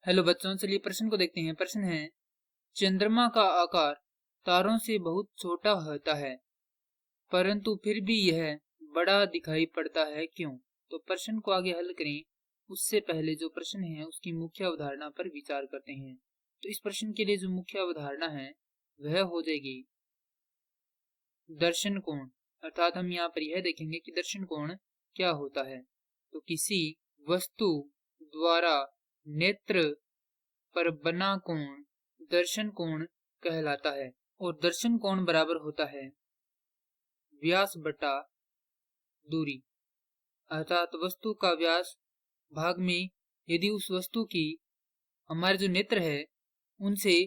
Hello बच्चों, चलिए प्रश्न को देखते हैं। प्रश्न है, चंद्रमा का आकार तारों से बहुत छोटा होता है परंतु फिर भी यह बड़ा दिखाई पड़ता है, क्यों? तो प्रश्न को आगे हल करें उससे पहले जो प्रश्न है उसकी मुख्य अवधारणा पर विचार करते हैं। तो इस प्रश्न के लिए जो मुख्य अवधारणा है वह हो जाएगी दर्शन कोण। अर्थात हम यहाँ पर यह देखेंगे कि दर्शन कोण क्या होता है। तो किसी वस्तु द्वारा नेत्र पर बना कोण दर्शन कोण कहलाता है और दर्शन कोण बराबर होता है व्यास बटा दूरी। अर्थात वस्तु का व्यास भाग में यदि उस वस्तु की हमारे जो नेत्र है उनसे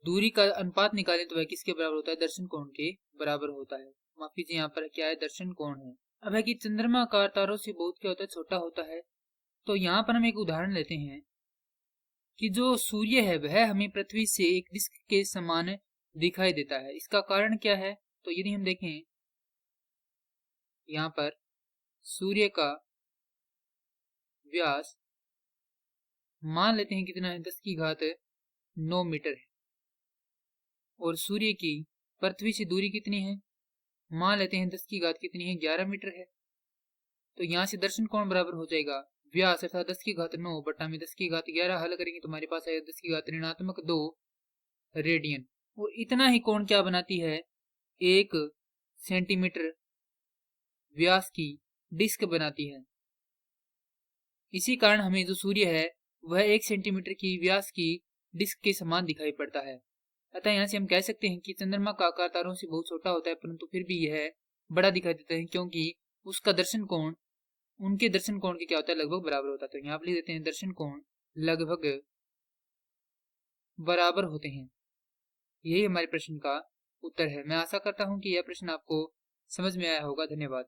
दूरी का अनुपात निकालें तो वह किसके बराबर होता है? दर्शन कोण के बराबर होता है। माफ कीजिए, यहाँ पर क्या है? दर्शन कोण है। अब है कि चंद्रमा आकार तारों से बहुत क्या होता है? छोटा होता है। तो यहाँ पर हम एक उदाहरण लेते हैं कि जो सूर्य है वह हमें पृथ्वी से एक डिस्क के समान दिखाई देता है। इसका कारण क्या है? तो यदि हम देखें यहाँ पर सूर्य का व्यास मान लेते हैं कितना है? 10 की घात 9 मीटर है और सूर्य की पृथ्वी से दूरी कितनी है? मान लेते हैं 10 की घात कितनी है? 11 मीटर है। तो यहाँ से दर्शन कोण बराबर हो जाएगा व्यास अर्थात 10 की घात 9 बटा में 10 की घात 11 हल करेंगे तो हमारे पास आएगा 10 की घात ऋणात्मक 2 रेडियन। और इतना ही कोण क्या बनाती है? 1 सेंटीमीटर व्यास की डिस्क बनाती है। इसी कारण हमें जो सूर्य है वह 1 सेंटीमीटर की व्यास की डिस्क के समान दिखाई पड़ता है। अतः यहाँ से हम कह सकते हैं कि चंद्रमा का आकार तारों से बहुत छोटा होता है परंतु फिर भी यह बड़ा दिखाई देता है, क्योंकि उसका दर्शन कोण उनके दर्शन कोण के क्या होता है? लगभग बराबर होता है। तो यहाँ पर लिख देते हैं दर्शन कोण लगभग बराबर होते हैं। यही हमारे प्रश्न का उत्तर है। मैं आशा करता हूँ कि यह प्रश्न आपको समझ में आया होगा। धन्यवाद।